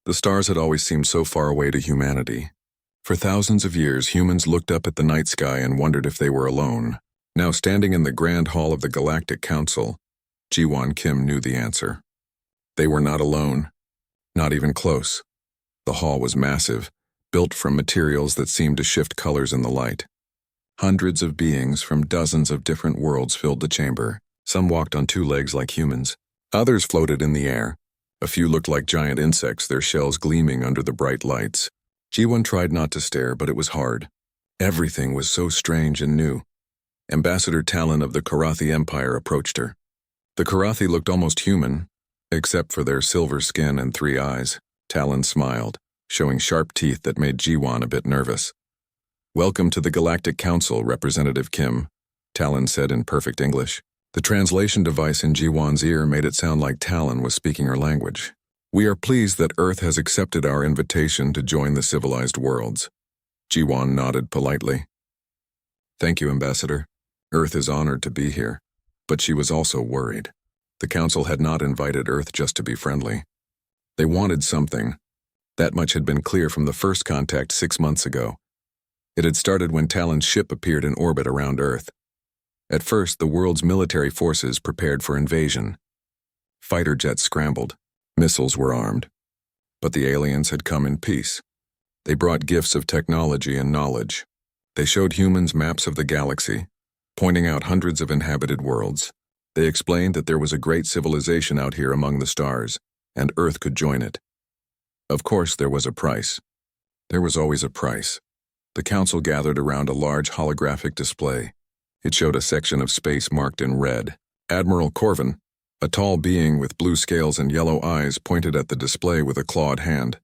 The stars had always seemed so far away to humanity. For thousands of years, humans looked up at the night sky and wondered if they were alone. Now, standing in the grand hall of the Galactic Council, Ji-won Kim knew the answer. They were not alone. Not even close. The hall was massive, built from materials that seemed to shift colors in the light. Hundreds of beings from dozens of different worlds filled the chamber. Some walked on two legs like humans. Others floated in the air. A few looked like giant insects, their shells gleaming under the bright lights. Ji-won tried not to stare, but it was hard. Everything was so strange and new. Ambassador Talon of the Karathi Empire approached her. The Karathi looked almost human, except for their silver skin and 3 eyes. Talon smiled, showing sharp teeth that made Ji-won a bit nervous. "Welcome to the Galactic Council, Representative Kim," Talon said in perfect English. The translation device in Ji-won's ear made it sound like Talon was speaking her language. "We are pleased that Earth has accepted our invitation to join the civilized worlds." Ji-won nodded politely. "Thank you, Ambassador. Earth is honored to be here." But she was also worried. The Council had not invited Earth just to be friendly. They wanted something. That much had been clear from the first contact 6 months ago. It had started when Talon's ship appeared in orbit around Earth. At first, the world's military forces prepared for invasion. Fighter jets scrambled. Missiles were armed. But the aliens had come in peace. They brought gifts of technology and knowledge. They showed humans maps of the galaxy, pointing out hundreds of inhabited worlds. They explained that there was a great civilization out here among the stars, and Earth could join it. Of course, there was a price. There was always a price. The Council gathered around a large holographic display. It showed a section of space marked in red. Admiral Corvin, a tall being with blue scales and yellow eyes, pointed at the display with a clawed hand.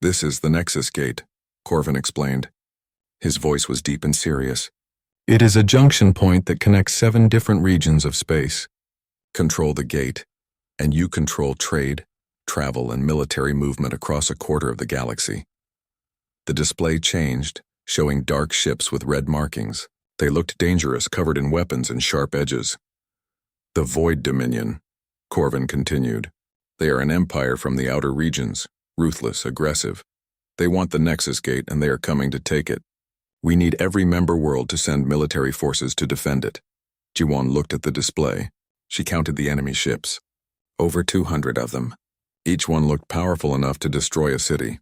"This is the Nexus Gate," Corvin explained. His voice was deep and serious. "It is a junction point that connects 7 different regions of space. Control the gate, and you control trade, travel, and military movement across a quarter of the galaxy." The display changed, showing dark ships with red markings. They looked dangerous, covered in weapons and sharp edges. "The Void Dominion," Corvin continued. "They are an empire from the outer regions, ruthless, aggressive. They want the Nexus Gate, and they are coming to take it. We need every member world to send military forces to defend it." Ji-won looked at the display. She counted the enemy ships. Over 200 of them. Each one looked powerful enough to destroy a city.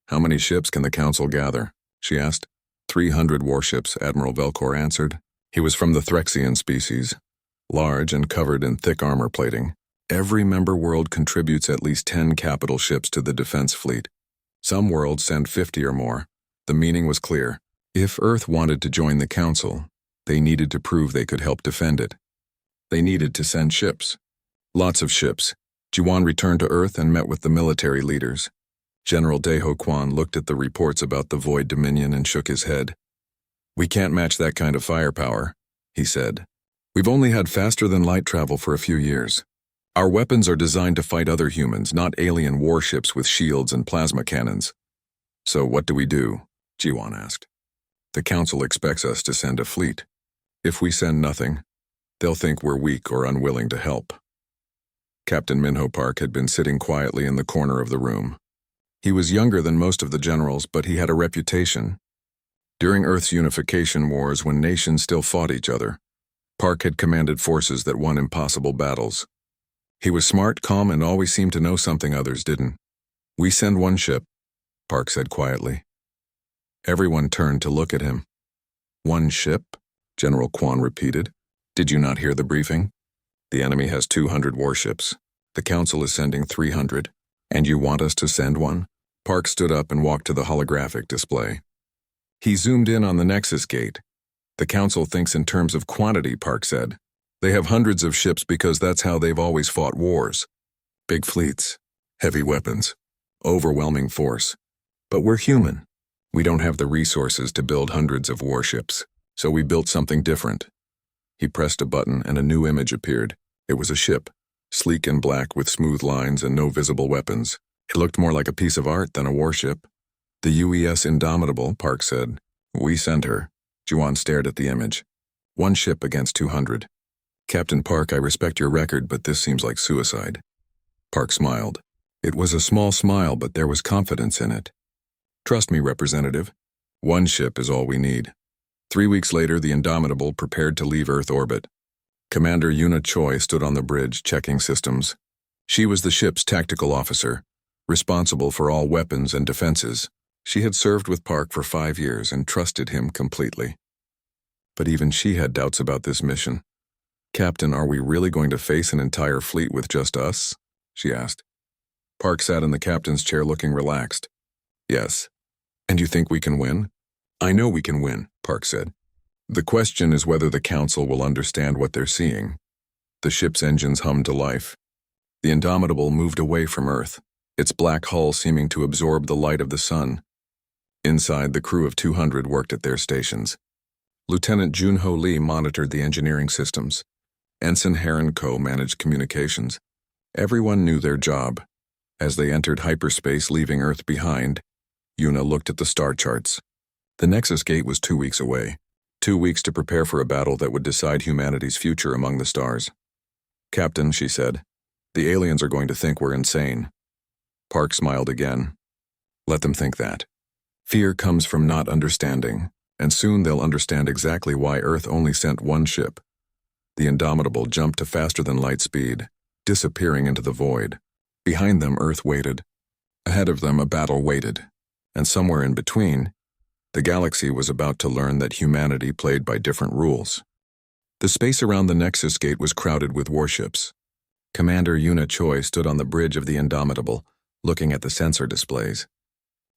"How many ships can the Council gather?" she asked. 300 warships, Admiral Velcor answered. He was from the Threxian species, large and covered in thick armor plating. Every member world contributes at least 10 capital ships to the defense fleet. Some worlds send 50 or more. The meaning was clear. If Earth wanted to join the Council, they needed to prove they could help defend it. They needed to send ships. Lots of ships. Ji-won returned to Earth and met with the military leaders. General Daeho Kwan looked at the reports about the Void Dominion and shook his head. "We can't match that kind of firepower," he said. "We've only had faster-than-light travel for a few years. Our weapons are designed to fight other humans, not alien warships with shields and plasma cannons." "So what do we do?" Ji-won asked. "The Council expects us to send a fleet. If we send nothing, they'll think we're weak or unwilling to help." Captain Minho Park had been sitting quietly in the corner of the room. He was younger than most of the generals, but he had a reputation. During Earth's unification wars, when nations still fought each other, Park had commanded forces that won impossible battles. He was smart, calm, and always seemed to know something others didn't. "We send 1 ship," Park said quietly. Everyone turned to look at him. "1 ship?" General Kwan repeated. "Did you not hear the briefing? The enemy has 200 warships. The Council is sending 300. And you want us to send 1? Park stood up and walked to the holographic display. He zoomed in on the Nexus Gate. "The Council thinks in terms of quantity," Park said. "They have hundreds of ships because that's how they've always fought wars. Big fleets, heavy weapons, overwhelming force. But we're human. We don't have the resources to build hundreds of warships, so we built something different." He pressed a button and a new image appeared. It was a ship, sleek and black with smooth lines and no visible weapons. It looked more like a piece of art than a warship. "The UES Indomitable," Park said. "We sent her." Ji-won stared at the image. 1 ship against 200. "Captain Park, I respect your record, but this seems like suicide." Park smiled. It was a small smile, but there was confidence in it. Trust me, Representative. One ship is all we need. 3 weeks later, the Indomitable prepared to leave Earth orbit. Commander Yuna Choi stood on the bridge, checking systems. She was the ship's tactical officer, responsible for all weapons and defenses. She had served with Park for 5 years and trusted him completely. But even she had doubts about this mission. "Captain, are we really going to face an entire fleet with just us?" she asked. Park sat in the captain's chair looking relaxed. "Yes. And you think we can win?" "I know we can win," Park said. "The question is whether the Council will understand what they're seeing." The ship's engines hummed to life. The Indomitable moved away from Earth, its black hull seeming to absorb the light of the sun. Inside, the crew of 200 worked at their stations. Lieutenant Junho Lee monitored the engineering systems. Ensign Heron Ko managed communications. Everyone knew their job. As they entered hyperspace, leaving Earth behind, Yuna looked at the star charts. The Nexus Gate was 2 weeks away. 2 weeks to prepare for a battle that would decide humanity's future among the stars. "Captain," she said, "the aliens are going to think we're insane." Park smiled again. "Let them think that. Fear comes from not understanding, and soon they'll understand exactly why Earth only sent one ship." The Indomitable jumped to faster than light speed, disappearing into the void. Behind them, Earth waited. Ahead of them, a battle waited. And somewhere in between, the galaxy was about to learn that humanity played by different rules. The space around the Nexus Gate was crowded with warships. Commander Yuna Choi stood on the bridge of the Indomitable, looking at the sensor displays.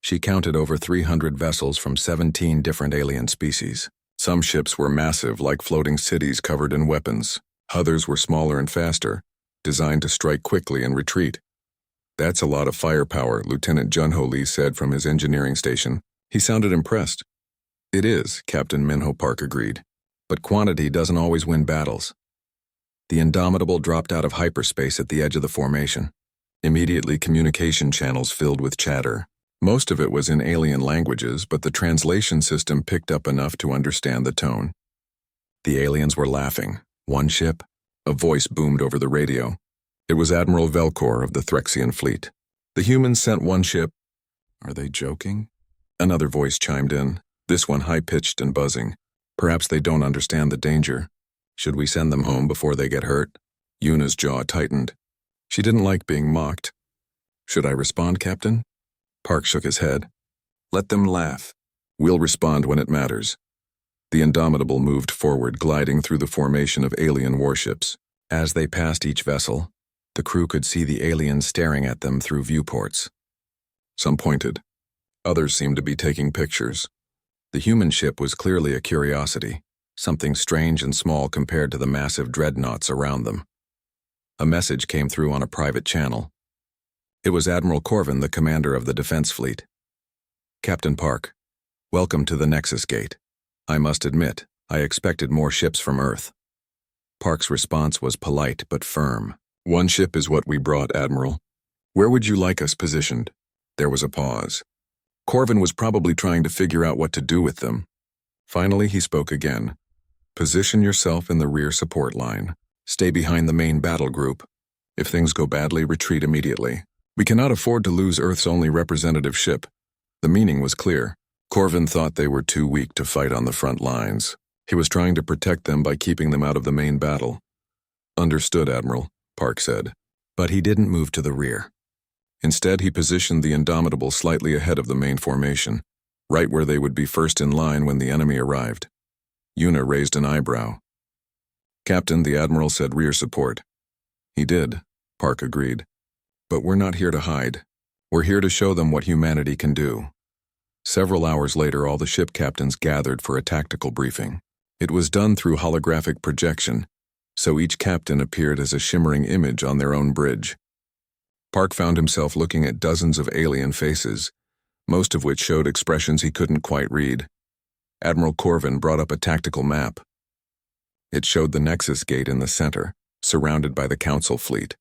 She counted over 300 vessels from 17 different alien species. Some ships were massive, like floating cities covered in weapons. Others were smaller and faster, designed to strike quickly and retreat. "That's a lot of firepower," Lieutenant Junho Lee said from his engineering station. He sounded impressed. "It is," Captain Minho Park agreed. "But quantity doesn't always win battles." The Indomitable dropped out of hyperspace at the edge of the formation. Immediately, communication channels filled with chatter. Most of it was in alien languages, but the translation system picked up enough to understand the tone. The aliens were laughing. "One ship?" A voice boomed over the radio. It was Admiral Velcor of the Threxian fleet. "The humans sent one ship." "Are they joking?" Another voice chimed in, this one high-pitched and buzzing. "Perhaps they don't understand the danger. Should we send them home before they get hurt?" Yuna's jaw tightened. She didn't like being mocked. "Should I respond, Captain?" Park shook his head. "Let them laugh. We'll respond when it matters." The Indomitable moved forward, gliding through the formation of alien warships. As they passed each vessel, the crew could see the aliens staring at them through viewports. Some pointed. Others seemed to be taking pictures. The human ship was clearly a curiosity, something strange and small compared to the massive dreadnoughts around them. A message came through on a private channel. It was Admiral Corvin, the commander of the defense fleet. "Captain Park, welcome to the Nexus Gate. I must admit, I expected more ships from Earth." Park's response was polite but firm. "One ship is what we brought, Admiral. Where would you like us positioned?" There was a pause. Corvin was probably trying to figure out what to do with them. Finally, he spoke again. "Position yourself in the rear support line. Stay behind the main battle group. If things go badly, retreat immediately. We cannot afford to lose Earth's only representative ship." The meaning was clear. Corvin thought they were too weak to fight on the front lines. He was trying to protect them by keeping them out of the main battle. "Understood, Admiral," Park said. But he didn't move to the rear. Instead, he positioned the Indomitable slightly ahead of the main formation, right where they would be first in line when the enemy arrived. Yuna raised an eyebrow. "Captain," the Admiral said, "rear support." "He did," Park agreed. "But we're not here to hide. We're here to show them what humanity can do." Several hours later, all the ship captains gathered for a tactical briefing. It was done through holographic projection, so each captain appeared as a shimmering image on their own bridge. Park found himself looking at dozens of alien faces, most of which showed expressions he couldn't quite read. Admiral Corvin brought up a tactical map. It showed the Nexus Gate in the center, surrounded by the Council fleet.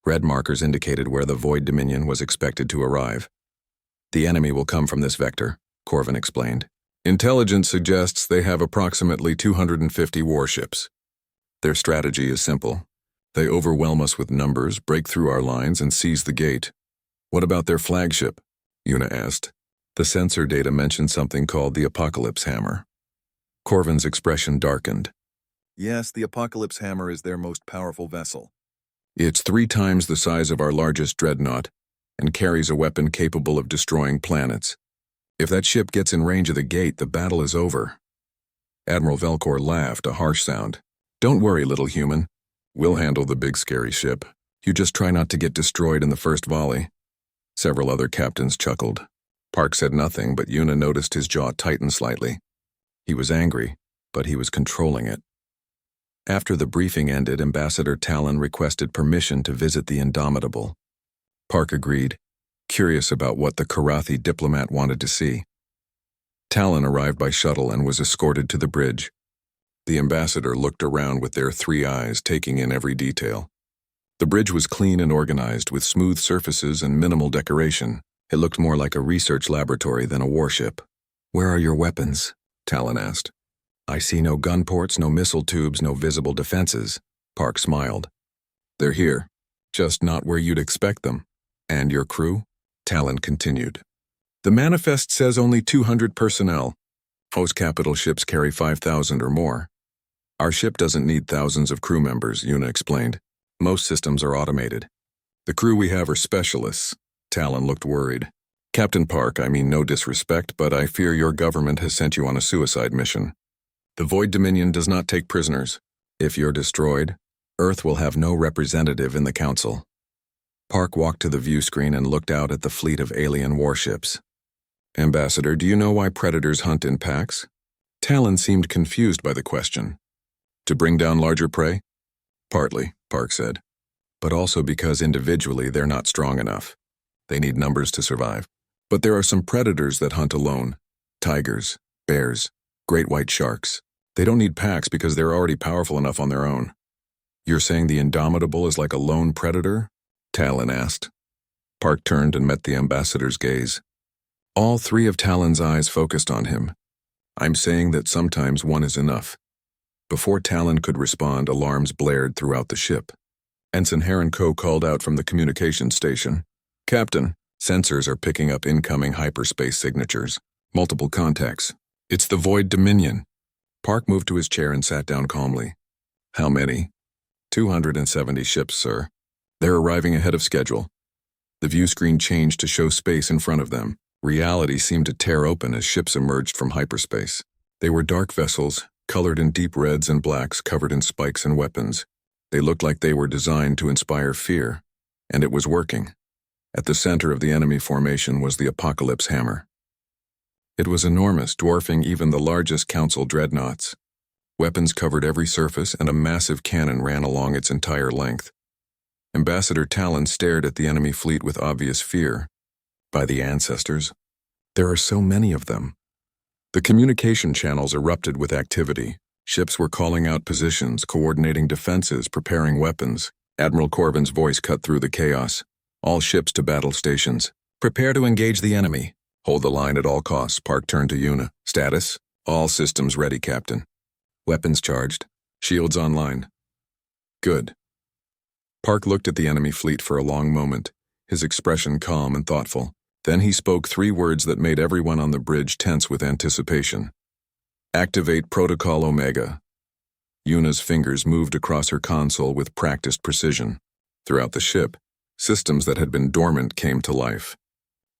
Red markers indicated where the Void Dominion was expected to arrive. "The enemy will come from this vector," Corvin explained. "Intelligence suggests they have approximately 250 warships. Their strategy is simple. They overwhelm us with numbers, break through our lines, and seize the gate. What about their flagship? Una asked. The sensor data mentioned something called the Apocalypse Hammer. Corvin's expression darkened. Yes, the Apocalypse Hammer is their most powerful vessel. It's 3 times the size of our largest dreadnought and carries a weapon capable of destroying planets. If that ship gets in range of the gate, the battle is over. Admiral Velcor laughed, a harsh sound. Don't worry, little human. We'll handle the big scary ship. You just try not to get destroyed in the first volley. Several other captains chuckled. Park said nothing, but Una noticed his jaw tighten slightly. He was angry, but he was controlling it. After the briefing ended, Ambassador Talon requested permission to visit the Indomitable. Park agreed, curious about what the Karathi diplomat wanted to see. Talon arrived by shuttle and was escorted to the bridge. The ambassador looked around with their 3 eyes, taking in every detail. The bridge was clean and organized, with smooth surfaces and minimal decoration. It looked more like a research laboratory than a warship. Where are your weapons? Talon asked. I see no gun ports, no missile tubes, no visible defenses. Park smiled. They're here, just not where you'd expect them. And your crew? Talon continued. The manifest says only 200 personnel. Most capital ships carry 5,000 or more. Our ship doesn't need thousands of crew members, Una explained. Most systems are automated. The crew we have are specialists. Talon looked worried. Captain Park, I mean no disrespect, but I fear your government has sent you on a suicide mission. The Void Dominion does not take prisoners. If you're destroyed, Earth will have no representative in the Council. Park walked to the view screen and looked out at the fleet of alien warships. Ambassador, do you know why predators hunt in packs? Talon seemed confused by the question. To bring down larger prey? Partly, Park said. But also because individually they're not strong enough. They need numbers to survive. But there are some predators that hunt alone. Tigers, bears, great white sharks. They don't need packs because they're already powerful enough on their own. You're saying the Indomitable is like a lone predator? Talon asked. Park turned and met the ambassador's gaze. All 3 of Talon's eyes focused on him. I'm saying that sometimes one is enough. Before Talon could respond, alarms blared throughout the ship. Ensign Heron-Co called out from the communications station. Captain, sensors are picking up incoming hyperspace signatures. Multiple contacts. It's the Void Dominion. Park moved to his chair and sat down calmly. How many? 270 ships, sir. They're arriving ahead of schedule. The view screen changed to show space in front of them. Reality seemed to tear open as ships emerged from hyperspace. They were dark vessels, colored in deep reds and blacks covered in spikes and weapons. They looked like they were designed to inspire fear, and it was working. At the center of the enemy formation was the Apocalypse Hammer. It was enormous, dwarfing even the largest Council dreadnoughts. Weapons covered every surface, and a massive cannon ran along its entire length. Ambassador Talon stared at the enemy fleet with obvious fear. By the ancestors, there are so many of them. The communication channels erupted with activity. Ships were calling out positions, coordinating defenses, preparing weapons. Admiral Corvin's voice cut through the chaos. All ships to battle stations. Prepare to engage the enemy. Hold the line at all costs. Park turned to Una. Status? All systems ready, Captain. Weapons charged. Shields online. Good. Park looked at the enemy fleet for a long moment, his expression calm and thoughtful. Then he spoke 3 words that made everyone on the bridge tense with anticipation. Activate Protocol Omega. Una's fingers moved across her console with practiced precision. Throughout the ship, systems that had been dormant came to life.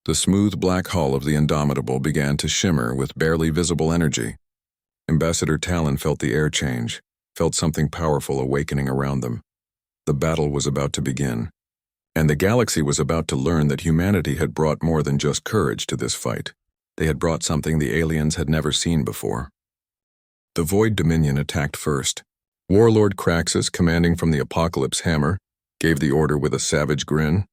The smooth black hull of the Indomitable began to shimmer with barely visible energy. Ambassador Talon felt the air change, felt something powerful awakening around them. The battle was about to begin, and the galaxy was about to learn that humanity had brought more than just courage to this fight. They had brought something the aliens had never seen before. The Void Dominion attacked first. Warlord Kraxus, commanding from the Apocalypse Hammer, gave the order with a savage grin.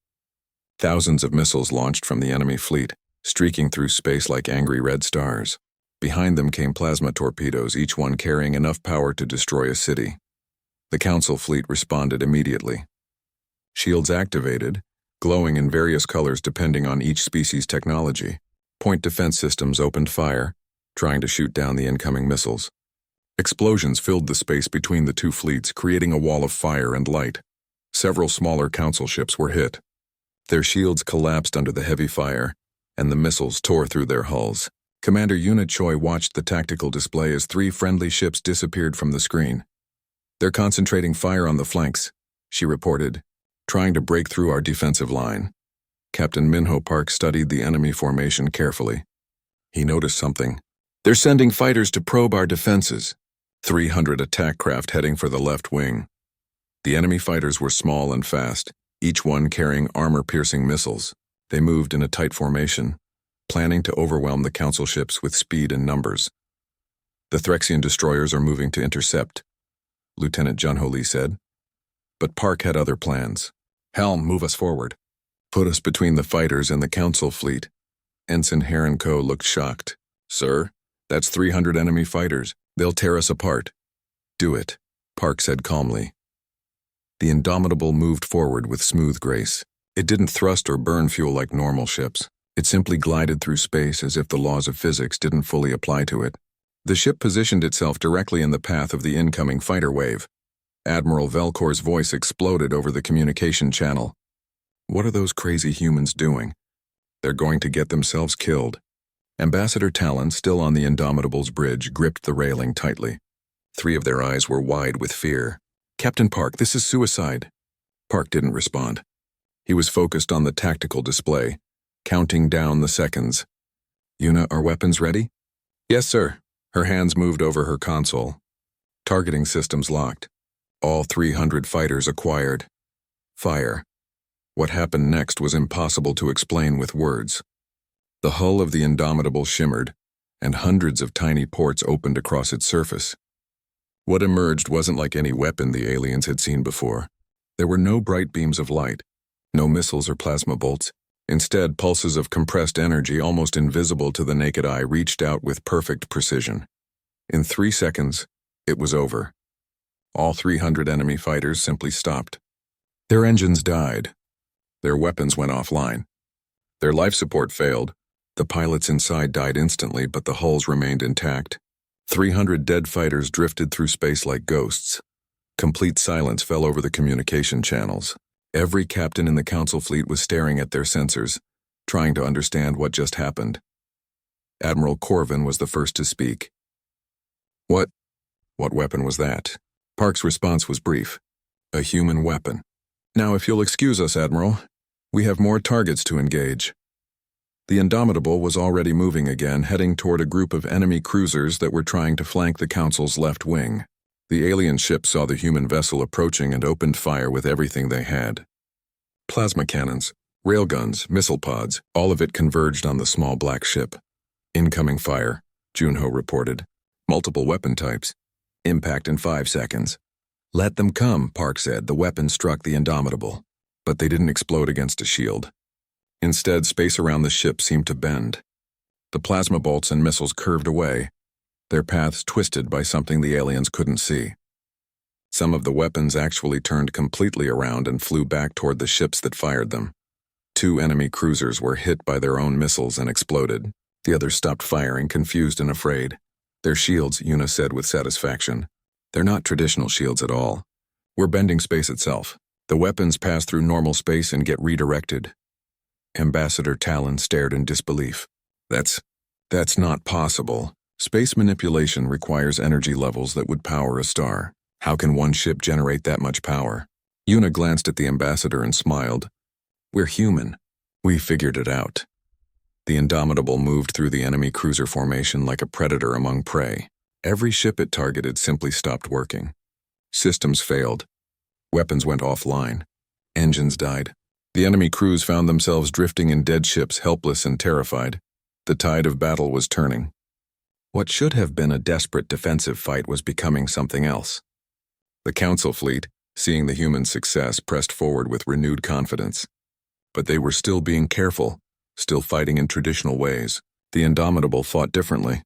Thousands of missiles launched from the enemy fleet, streaking through space like angry red stars. Behind them came plasma torpedoes, each one carrying enough power to destroy a city. The Council fleet responded immediately. Shields activated, glowing in various colors depending on each species' technology. Point defense systems opened fire, trying to shoot down the incoming missiles. Explosions filled the space between the 2 fleets, creating a wall of fire and light. Several smaller Council ships were hit. Their shields collapsed under the heavy fire, and the missiles tore through their hulls. Commander Yuna Choi watched the tactical display as 3 friendly ships disappeared from the screen. "They're concentrating fire on the flanks," she reported, "trying to break through our defensive line." Captain Minho Park studied the enemy formation carefully. He noticed something. "They're sending fighters to probe our defenses." 300 attack craft heading for the left wing. The enemy fighters were small and fast, each one carrying armor-piercing missiles. They moved in a tight formation, planning to overwhelm the Council ships with speed and numbers. "The Threxian destroyers are moving to intercept," Lieutenant Junho Lee said. But Park had other plans. "Helm, move us forward. Put us between the fighters and the Council fleet." Ensign Heron Co. looked shocked. "Sir, that's 300 enemy fighters. They'll tear us apart." "Do it," Park said calmly. The Indomitable moved forward with smooth grace. It didn't thrust or burn fuel like normal ships. It simply glided through space as if the laws of physics didn't fully apply to it. The ship positioned itself directly in the path of the incoming fighter wave. Admiral Velcor's voice exploded over the communication channel. "What are those crazy humans doing? They're going to get themselves killed." Ambassador Talon, still on the Indomitable's bridge, gripped the railing tightly. 3 of their eyes were wide with fear. "Captain Park, this is suicide." Park didn't respond. He was focused on the tactical display, counting down the seconds. "Yuna, are weapons ready?" "Yes, sir." Her hands moved over her console. Targeting systems locked. All 300 fighters acquired. Fire. What happened next was impossible to explain with words. The hull of the Indomitable shimmered, and hundreds of tiny ports opened across its surface. What emerged wasn't like any weapon the aliens had seen before. There were no bright beams of light, no missiles or plasma bolts. Instead, pulses of compressed energy, almost invisible to the naked eye, reached out with perfect precision. In 3 seconds, it was over. All 300 enemy fighters simply stopped. Their engines died. Their weapons went offline. Their life support failed. The pilots inside died instantly, but the hulls remained intact. 300 dead fighters drifted through space like ghosts. Complete silence fell over the communication channels. Every captain in the Council fleet was staring at their sensors, trying to understand what just happened. Admiral Corvin was the first to speak. What weapon was that?" Park's response was brief. "A human weapon." "Now, if you'll excuse us, Admiral, we have more targets to engage." The Indomitable was already moving again, heading toward a group of enemy cruisers that were trying to flank the Council's left wing. The alien ship saw the human vessel approaching and opened fire with everything they had. Plasma cannons, railguns, missile pods, all of it converged on the small black ship. "Incoming fire," Junho reported. "Multiple weapon types. Impact in 5 seconds." "Let them come," Park said. The weapon struck the Indomitable, but they didn't explode against a shield. Instead, space around the ship seemed to bend. The plasma bolts and missiles curved away, their paths twisted by something the aliens couldn't see. Some of the weapons actually turned completely around and flew back toward the ships that fired them. 2 enemy cruisers were hit by their own missiles and exploded. The others stopped firing, confused and afraid. "They're shields," Yuna said with satisfaction. "They're not traditional shields at all. We're bending space itself. The weapons pass through normal space and get redirected." Ambassador Talon stared in disbelief. That's not possible. Space manipulation requires energy levels that would power a star. How can one ship generate that much power?" Yuna glanced at the ambassador and smiled. "We're human. We figured it out." The Indomitable moved through the enemy cruiser formation like a predator among prey. Every ship it targeted simply stopped working. Systems failed. Weapons went offline. Engines died. The enemy crews found themselves drifting in dead ships, helpless and terrified. The tide of battle was turning. What should have been a desperate defensive fight was becoming something else. The Council fleet, seeing the human success, pressed forward with renewed confidence. But they were still being careful, still fighting in traditional ways. The Indomitable fought differently.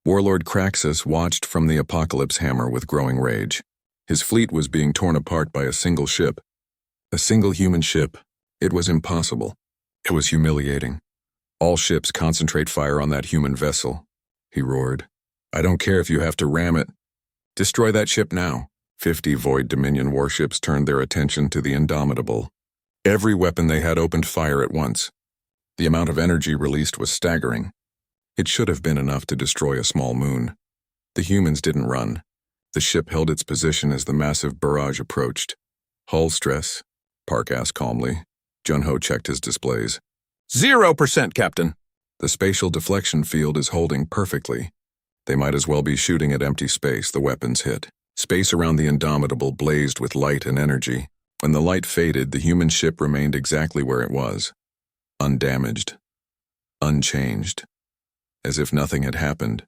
Warlord Craxus watched from the Apocalypse Hammer with growing rage. His fleet was being torn apart by a single ship. A single human ship. It was impossible. It was humiliating. "All ships concentrate fire on that human vessel," he roared. "I don't care if you have to ram it. Destroy that ship now." 50 Void Dominion warships turned their attention to the Indomitable. Every weapon they had opened fire at once. The amount of energy released was staggering. It should have been enough to destroy a small moon. The humans didn't run. The ship held its position as the massive barrage approached. Hull stress? Park asked calmly. Jun-Ho checked his displays. 0%, Captain. The spatial deflection field is holding perfectly. They might as well be shooting at empty space, the weapons hit. Space around the Indomitable blazed with light and energy. When the light faded, the human ship remained exactly where it was. Undamaged. Unchanged. As if nothing had happened.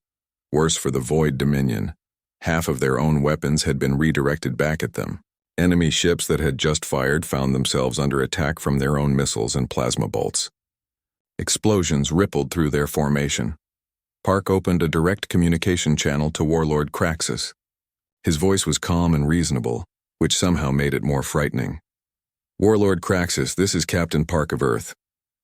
Worse for the Void Dominion. Half of their own weapons had been redirected back at them. Enemy ships that had just fired found themselves under attack from their own missiles and plasma bolts. Explosions rippled through their formation. Park opened a direct communication channel to Warlord Craxus. His voice was calm and reasonable, which somehow made it more frightening. Warlord Craxus, this is Captain Park of Earth.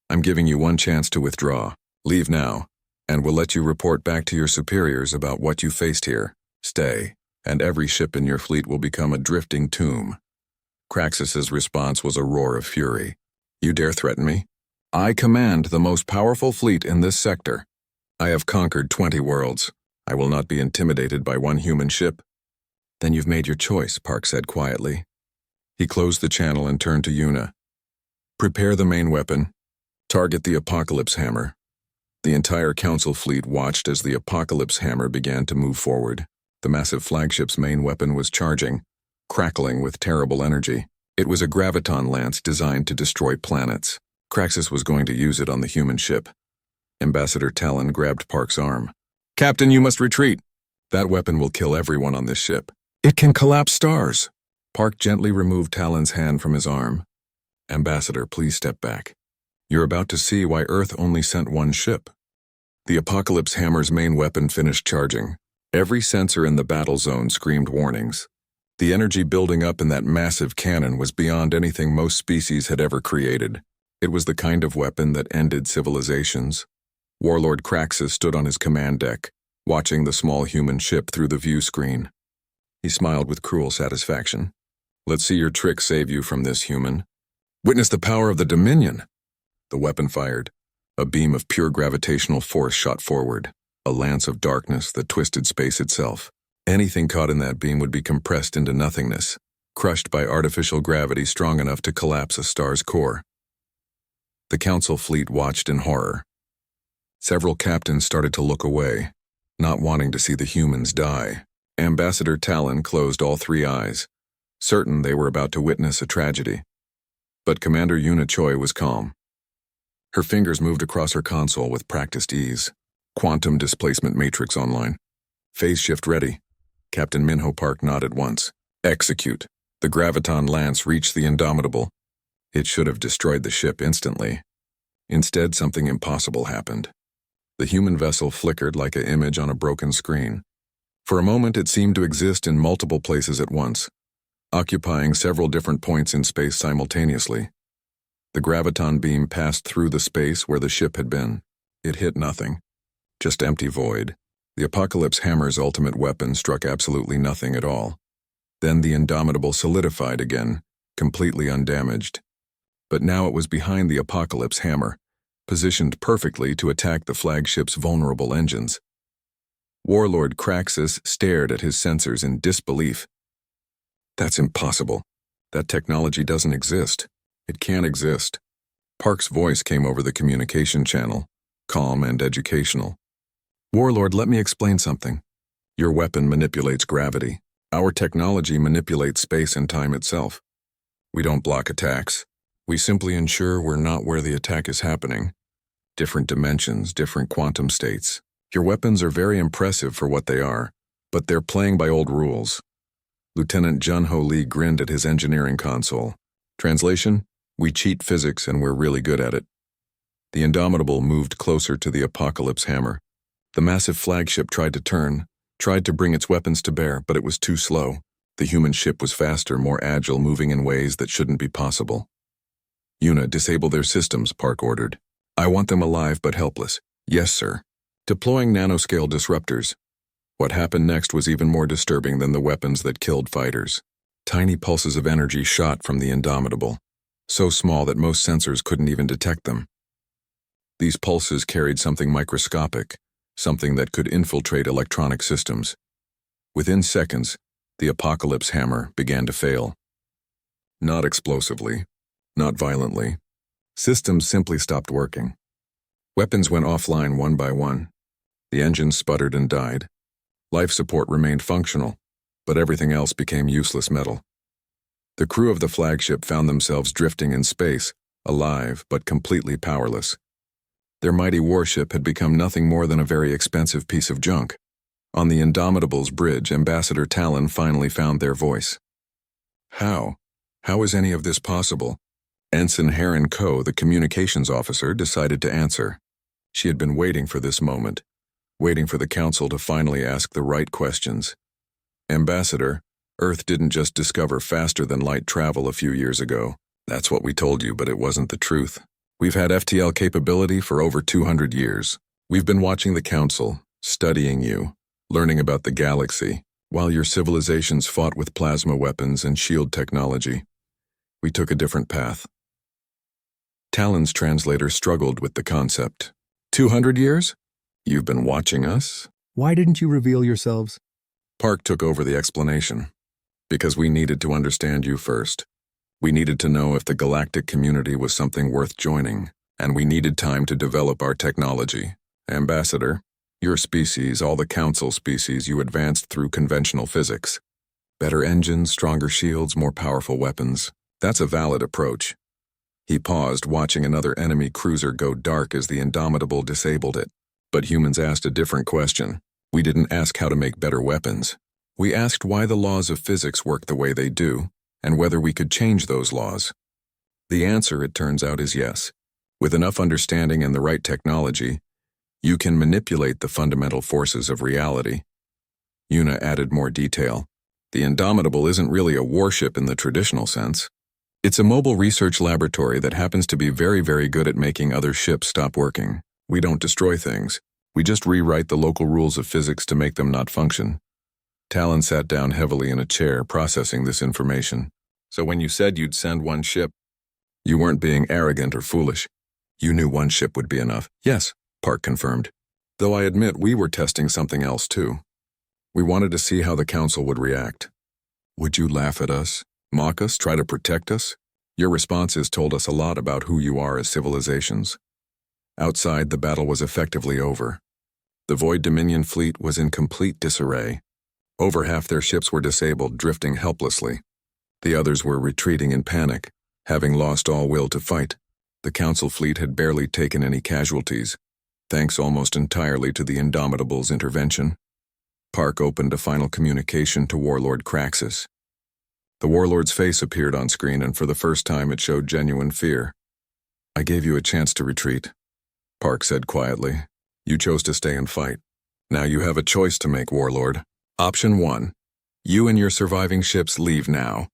I'm giving you one chance to withdraw. Leave now, and we'll let you report back to your superiors about what you faced here. Stay, and every ship in your fleet will become a drifting tomb. Craxus's response was a roar of fury. You dare threaten me? I command the most powerful fleet in this sector. I have conquered 20 worlds. I will not be intimidated by one human ship. Then you've made your choice, Park said quietly. He closed the channel and turned to Yuna. Prepare the main weapon. Target the Apocalypse Hammer. The entire Council fleet watched as the Apocalypse Hammer began to move forward. The massive flagship's main weapon was charging, crackling with terrible energy. It was a graviton lance designed to destroy planets. Craxus was going to use it on the human ship. Ambassador Talon grabbed Park's arm. Captain, you must retreat. That weapon will kill everyone on this ship. It can collapse stars. Park gently removed Talon's hand from his arm. Ambassador, please step back. You're about to see why Earth only sent one ship. The Apocalypse Hammer's main weapon finished charging. Every sensor in the battle zone screamed warnings. The energy building up in that massive cannon was beyond anything most species had ever created. It was the kind of weapon that ended civilizations. Warlord Craxus stood on his command deck, watching the small human ship through the view screen. He smiled with cruel satisfaction. Let's see your trick save you from this, human. Witness the power of the Dominion. The weapon fired. A beam of pure gravitational force shot forward, a lance of darkness that twisted space itself. Anything caught in that beam would be compressed into nothingness, crushed by artificial gravity strong enough to collapse a star's core. The Council fleet watched in horror. Several captains started to look away, not wanting to see the humans die. Ambassador Talon closed all three eyes, certain they were about to witness a tragedy. But Commander Yuna Choi was calm. Her fingers moved across her console with practiced ease. Quantum displacement matrix online. Phase shift ready. Captain Minho Park nodded once. Execute. The graviton lance reached the Indomitable. It should have destroyed the ship instantly. Instead, something impossible happened. The human vessel flickered like an image on a broken screen. For a moment, it seemed to exist in multiple places at once, occupying several different points in space simultaneously. The graviton beam passed through the space where the ship had been. It hit nothing. Just empty void. The Apocalypse Hammer's ultimate weapon struck absolutely nothing at all. Then the Indomitable solidified again, completely undamaged. But now it was behind the Apocalypse Hammer, positioned perfectly to attack the flagship's vulnerable engines. Warlord Craxus stared at his sensors in disbelief. That's impossible. That technology doesn't exist. It can't exist. Park's voice came over the communication channel, calm and educational. Warlord, let me explain something. Your weapon manipulates gravity. Our technology manipulates space and time itself. We don't block attacks. We simply ensure we're not where the attack is happening. Different dimensions, different quantum states. Your weapons are very impressive for what they are, but they're playing by old rules. Lieutenant Jun-Ho Lee grinned at his engineering console. Translation: we cheat physics and we're really good at it. The Indomitable moved closer to the Apocalypse Hammer. The massive flagship tried to turn, tried to bring its weapons to bear, but it was too slow. The human ship was faster, more agile, moving in ways that shouldn't be possible. Yuna, disable their systems, Park ordered. I want them alive but helpless. Yes, sir. Deploying nanoscale disruptors. What happened next was even more disturbing than the weapons that killed fighters. Tiny pulses of energy shot from the Indomitable. so small that most sensors couldn't even detect them. These pulses carried something microscopic, something that could infiltrate electronic systems. Within seconds, the apocalypse hammer began to fail. Not explosively, not violently. Systems simply stopped working. Weapons went offline one by one. The engines sputtered and died. Life support remained functional, but everything else became useless metal. The crew of the flagship found themselves drifting in space, alive but completely powerless. Their mighty warship had become nothing more than a very expensive piece of junk. On the Indomitable's bridge, Ambassador Talon finally found their voice. How? How is any of this possible? Ensign Heron Coe, the communications officer, decided to answer. She had been waiting for this moment, waiting for the Council to finally ask the right questions. Ambassador, Earth didn't just discover faster-than-light travel a few years ago. That's what we told you, but it wasn't the truth. We've had FTL capability for over 200 years. We've been watching the Council, studying you, learning about the galaxy, while your civilizations fought with plasma weapons and shield technology. We took a different path. Talon's translator struggled with the concept. 200 years? You've been watching us? Why didn't you reveal yourselves? Park took over the explanation. Because we needed to understand you first. We needed to know if the galactic community was something worth joining, and we needed time to develop our technology. Ambassador, your species, all the Council species, you advanced through conventional physics. Better engines, stronger shields, more powerful weapons. That's a valid approach. He paused, watching another enemy cruiser go dark as the Indomitable disabled it. But humans asked a different question. We didn't ask how to make better weapons. We asked why the laws of physics work the way they do, and whether we could change those laws. The answer, it turns out, is yes. With enough understanding and the right technology, you can manipulate the fundamental forces of reality. Yuna added more detail. The Indomitable isn't really a warship in the traditional sense. It's a mobile research laboratory that happens to be very, very good at making other ships stop working. We don't destroy things. We just rewrite the local rules of physics to make them not function. Talon sat down heavily in a chair, processing this information. So when you said you'd send one ship, you weren't being arrogant or foolish. You knew one ship would be enough. Yes, Park confirmed. Though I admit we were testing something else too. We wanted to see how the Council would react. Would you laugh at us? Mock us? Try to protect us? Your responses told us a lot about who you are as civilizations. Outside, the battle was effectively over. The Void Dominion fleet was in complete disarray. Over half their ships were disabled, drifting helplessly. The others were retreating in panic, having lost all will to fight. The Council fleet had barely taken any casualties, thanks almost entirely to the Indomitable's intervention. Park opened a final communication to Warlord Craxus. The Warlord's face appeared on screen, and for the first time it showed genuine fear. I gave you a chance to retreat, Park said quietly. You chose to stay and fight. Now you have a choice to make, Warlord. Option 1. You and your surviving ships leave now.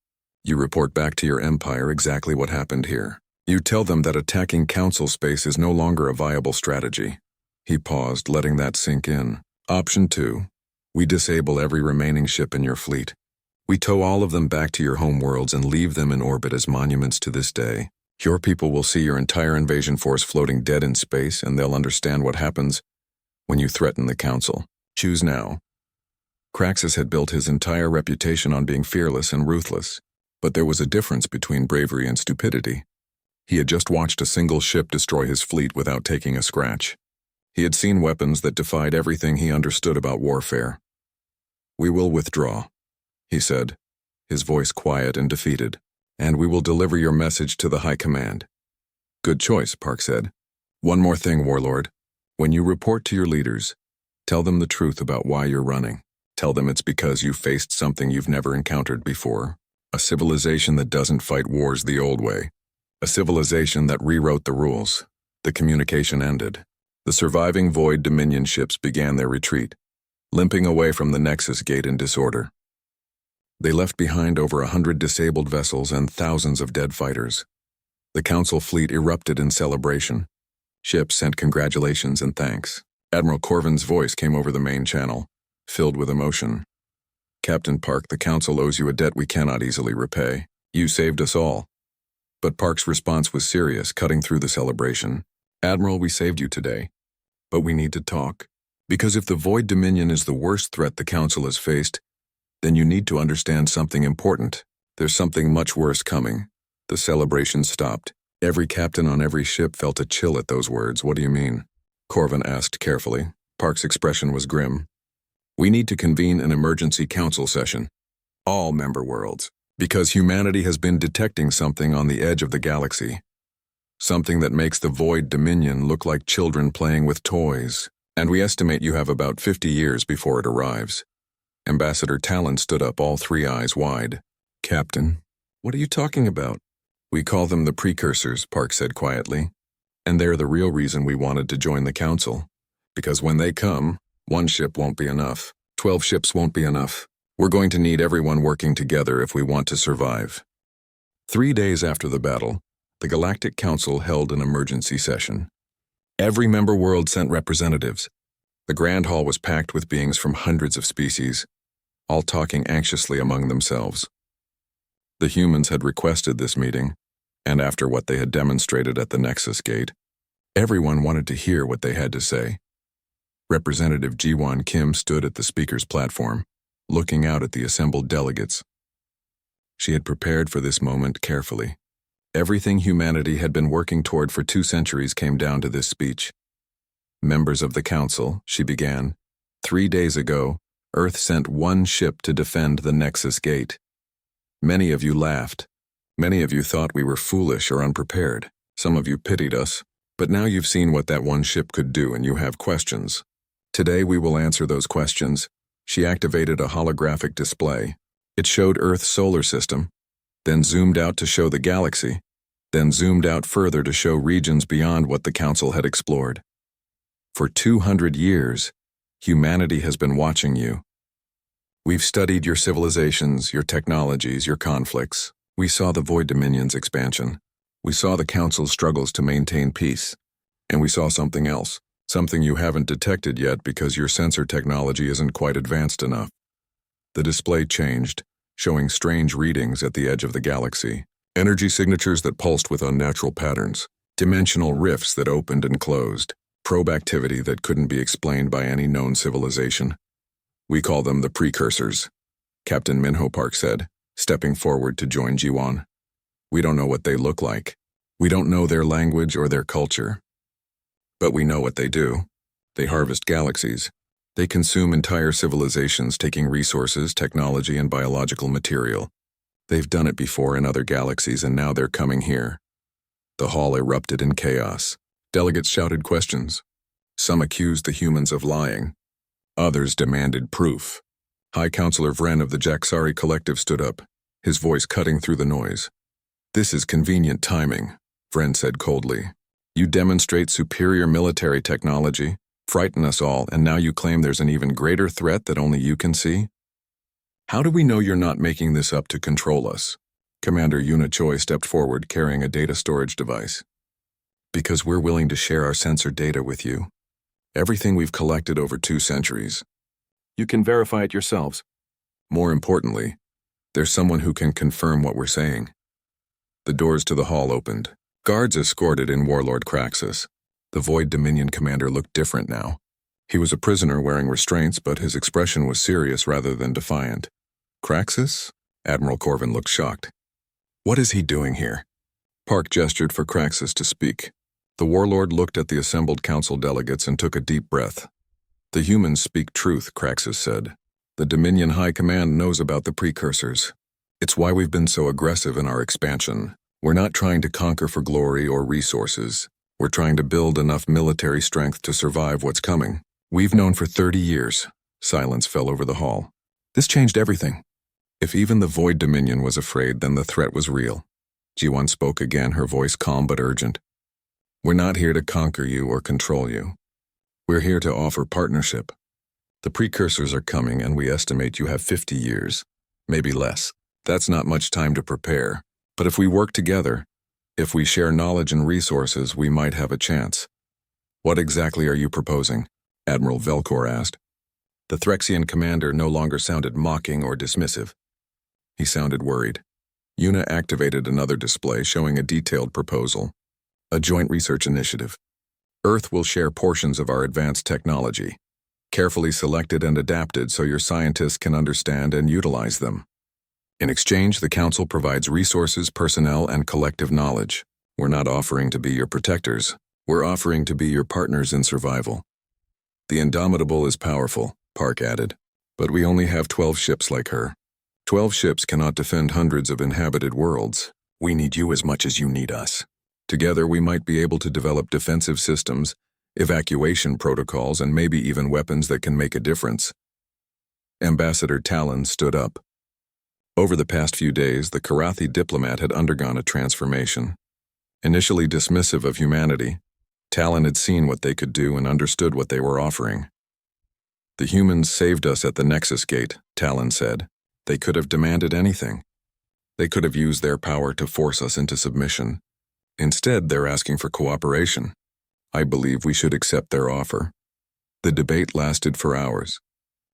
You report back to your empire exactly what happened here. You tell them that attacking Council space is no longer a viable strategy. He paused, letting that sink in. Option 2. We disable every remaining ship in your fleet. We tow all of them back to your home worlds and leave them in orbit as monuments to this day. Your people will see your entire invasion force floating dead in space, and they'll understand what happens when you threaten the Council. Choose now. Craxus had built his entire reputation on being fearless and ruthless, but there was a difference between bravery and stupidity. He had just watched a single ship destroy his fleet without taking a scratch. He had seen weapons that defied everything he understood about warfare. We will withdraw, he said, his voice quiet and defeated, and we will deliver your message to the High Command. Good choice, Park said. One more thing, Warlord. When you report to your leaders, tell them the truth about why you're running. Tell them it's because you faced something you've never encountered before. A civilization that doesn't fight wars the old way. A civilization that rewrote the rules. The communication ended. The surviving Void Dominion ships began their retreat, limping away from the Nexus Gate in disorder. They left behind over 100 disabled vessels and thousands of dead fighters. The Council fleet erupted in celebration. Ships sent congratulations and thanks. Admiral Corvin's voice came over the main channel, filled with emotion. Captain Park, the Council owes you a debt we cannot easily repay. You saved us all. But Park's response was serious, cutting through the celebration. "Admiral, we saved you today. But we need to talk. Because if the Void Dominion is the worst threat the Council has faced, then you need to understand something important. There's something much worse coming." The celebration stopped. Every captain on every ship felt a chill at those words. "What do you mean?" Corvin asked carefully. Park's expression was grim. "We need to convene an emergency council session. All member worlds. Because humanity has been detecting something on the edge of the galaxy. Something that makes the Void Dominion look like children playing with toys. And we estimate you have about 50 years before it arrives." Ambassador Talon stood up, all three eyes wide. "Captain, what are you talking about?" "We call them the precursors," Park said quietly. "And they're the real reason we wanted to join the Council. Because when they come, 1 ship won't be enough. 12 ships won't be enough. We're going to need everyone working together if we want to survive." 3 days after the battle, the Galactic Council held an emergency session. Every member world sent representatives. The Grand Hall was packed with beings from hundreds of species, all talking anxiously among themselves. The humans had requested this meeting, and after what they had demonstrated at the Nexus Gate, everyone wanted to hear what they had to say. Representative Ji-won Kim stood at the speaker's platform, looking out at the assembled delegates. She had prepared for this moment carefully. Everything humanity had been working toward for 2 centuries came down to this speech. "Members of the Council," she began, 3 days ago, Earth sent 1 ship to defend the Nexus Gate. Many of you laughed. Many of you thought we were foolish or unprepared. Some of you pitied us. But now you've seen what that 1 ship could do and you have questions. Today we will answer those questions." She activated a holographic display. It showed Earth's solar system, then zoomed out to show the galaxy, then zoomed out further to show regions beyond what the Council had explored. "For 200 years, humanity has been watching you. We've studied your civilizations, your technologies, your conflicts. We saw the Void Dominion's expansion. We saw the Council's struggles to maintain peace. And we saw something else, something you haven't detected yet because your sensor technology isn't quite advanced enough." The display changed, showing strange readings at the edge of the galaxy. Energy signatures that pulsed with unnatural patterns. Dimensional rifts that opened and closed. Probe activity that couldn't be explained by any known civilization. "We call them the precursors," Captain Minho Park said, stepping forward to join Ji-won. "We don't know what they look like. We don't know their language or their culture. But we know what they do. They harvest galaxies. They consume entire civilizations, taking resources, technology, and biological material. They've done it before in other galaxies, and now they're coming here." The hall erupted in chaos. Delegates shouted questions. Some accused the humans of lying. Others demanded proof. High Counselor Vren of the Jaxari Collective stood up, his voice cutting through the noise. "This is convenient timing," Vren said coldly. "You demonstrate superior military technology, frighten us all, and now you claim there's an even greater threat that only you can see? How do we know you're not making this up to control us?" Commander Yuna Choi stepped forward carrying a data storage device. "Because we're willing to share our sensor data with you. Everything we've collected over 2 centuries. You can verify it yourselves. More importantly, there's someone who can confirm what we're saying." The doors to the hall opened. Guards escorted in Warlord Craxus. The Void Dominion commander looked different now. He was a prisoner wearing restraints, but his expression was serious rather than defiant. "Craxus?" Admiral Corvin looked shocked. "What is he doing here?" Park gestured for Craxus to speak. The warlord looked at the assembled council delegates and took a deep breath. "The humans speak truth," Craxus said. "The Dominion High Command knows about the precursors. It's why we've been so aggressive in our expansion. We're not trying to conquer for glory or resources. We're trying to build enough military strength to survive what's coming. We've known for 30 years. Silence fell over the hall. This changed everything. If even the Void Dominion was afraid, then the threat was real. Ji-won spoke again, her voice calm but urgent. "We're not here to conquer you or control you. We're here to offer partnership. The precursors are coming, and we estimate you have 50 years, maybe less. That's not much time to prepare. But if we work together, if we share knowledge and resources, we might have a chance." "What exactly are you proposing?" Admiral Velcor asked. The Threxian commander no longer sounded mocking or dismissive. He sounded worried. Yuna activated another display showing a detailed proposal. A joint research initiative. Earth will share portions of our advanced technology, carefully selected and adapted so your scientists can understand and utilize them. In exchange, the Council provides resources, personnel, and collective knowledge. We're not offering to be your protectors. We're offering to be your partners in survival. The Indomitable is powerful, Park added, but we only have 12 ships like her. 12 ships cannot defend hundreds of inhabited worlds. We need you as much as you need us. Together, we might be able to develop defensive systems, evacuation protocols, and maybe even weapons that can make a difference. Ambassador Talon stood up. Over the past few days, the Karathi diplomat had undergone a transformation. Initially dismissive of humanity, Talon had seen what they could do and understood what they were offering. The humans saved us at the Nexus Gate, Talon said. They could have demanded anything. They could have used their power to force us into submission. Instead, they're asking for cooperation. I believe we should accept their offer. The debate lasted for hours.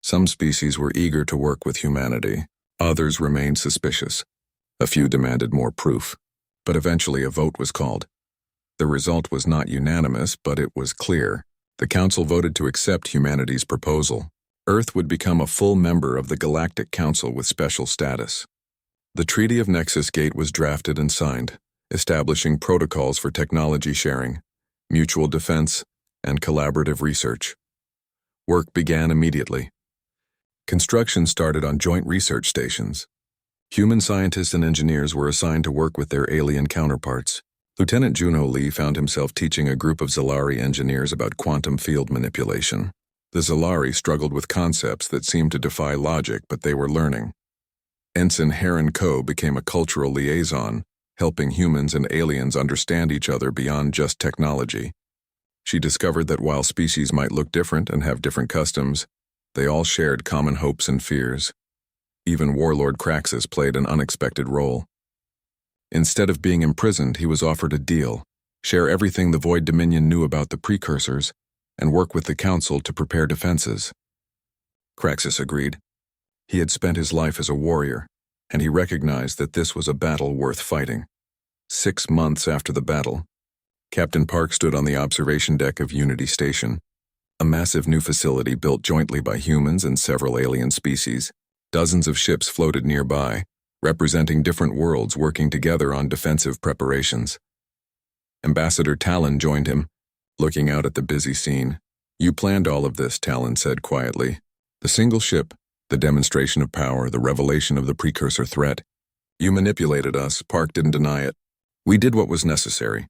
Some species were eager to work with humanity. Others remained suspicious. A few demanded more proof. But eventually a vote was called. The result was not unanimous, but it was clear. The Council voted to accept humanity's proposal. Earth would become a full member of the Galactic Council with special status. The Treaty of Nexus Gate was drafted and signed, establishing protocols for technology sharing, mutual defense, and collaborative research. Work began immediately. Construction started on joint research stations. Human scientists and engineers were assigned to work with their alien counterparts. Lieutenant Juno Lee found himself teaching a group of Zalari engineers about quantum field manipulation. The Zalari struggled with concepts that seemed to defy logic, but they were learning. Ensign Heron Ko became a cultural liaison, helping humans and aliens understand each other beyond just technology. She discovered that while species might look different and have different customs, they all shared common hopes and fears. Even Warlord Kraxus played an unexpected role. Instead of being imprisoned, he was offered a deal: share everything the Void Dominion knew about the precursors, and work with the Council to prepare defenses. Kraxus agreed. He had spent his life as a warrior, and he recognized that this was a battle worth fighting. 6 months after the battle, Captain Park stood on the observation deck of Unity Station, a massive new facility built jointly by humans and several alien species. Dozens of ships floated nearby, representing different worlds working together on defensive preparations. Ambassador Talon joined him, looking out at the busy scene. You planned all of this, Talon said quietly. The single ship, the demonstration of power, the revelation of the precursor threat. You manipulated us, Park didn't deny it. We did what was necessary.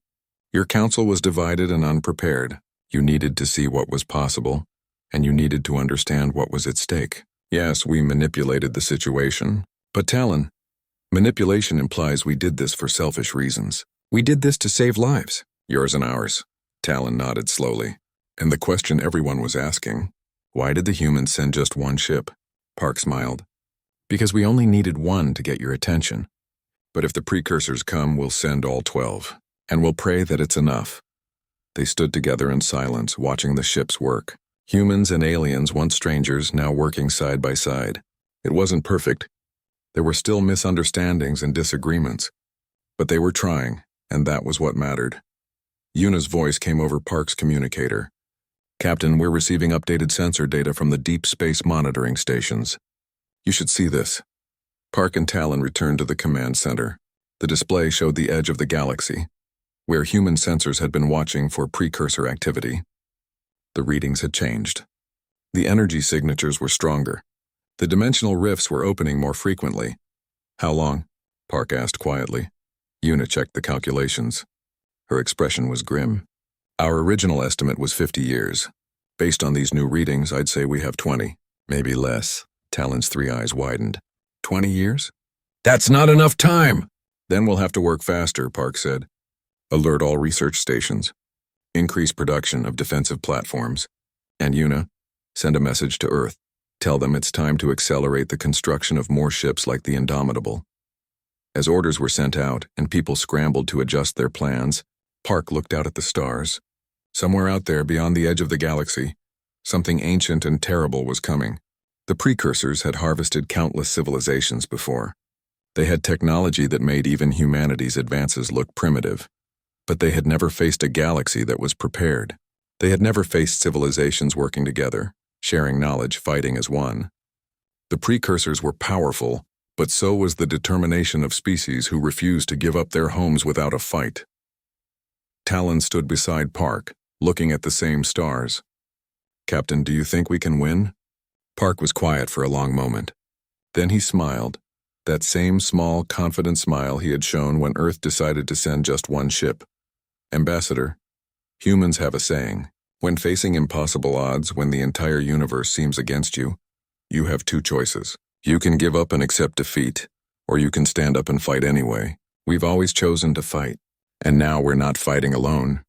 Your council was divided and unprepared. You needed to see what was possible, and you needed to understand what was at stake. Yes, we manipulated the situation. But Talon, manipulation implies we did this for selfish reasons. We did this to save lives. Yours and ours. Talon nodded slowly. And the question everyone was asking, why did the humans send just one ship? Park smiled. Because we only needed one to get your attention. But if the precursors come, we'll send all 12. And we'll pray that it's enough. They stood together in silence, watching the ships work. Humans and aliens, once strangers, now working side by side. It wasn't perfect. There were still misunderstandings and disagreements. But they were trying, and that was what mattered. Yuna's voice came over Park's communicator. Captain, we're receiving updated sensor data from the deep space monitoring stations. You should see this. Park and Talon returned to the command center. The display showed the edge of the galaxy, where human sensors had been watching for precursor activity. The readings had changed. The energy signatures were stronger. The dimensional rifts were opening more frequently. How long? Park asked quietly. Yuna checked the calculations. Her expression was grim. Our original estimate was 50 years. Based on these new readings, I'd say we have 20, maybe less. Talon's 3 eyes widened. 20 years? That's not enough time! Then we'll have to work faster, Park said. Alert all research stations. Increase production of defensive platforms. And Yuna, send a message to Earth. Tell them it's time to accelerate the construction of more ships like the Indomitable. As orders were sent out and people scrambled to adjust their plans, Park looked out at the stars. Somewhere out there beyond the edge of the galaxy, something ancient and terrible was coming. The precursors had harvested countless civilizations before. They had technology that made even humanity's advances look primitive. But they had never faced a galaxy that was prepared. They had never faced civilizations working together, sharing knowledge, fighting as one. The precursors were powerful, but so was the determination of species who refused to give up their homes without a fight. Talon stood beside Park, looking at the same stars. "Captain, do you think we can win?" Park was quiet for a long moment. Then he smiled, that same small, confident smile he had shown when Earth decided to send just one ship. "Ambassador, humans have a saying. When facing impossible odds, when the entire universe seems against you, you have two choices. You can give up and accept defeat, or you can stand up and fight anyway. We've always chosen to fight. And now we're not fighting alone.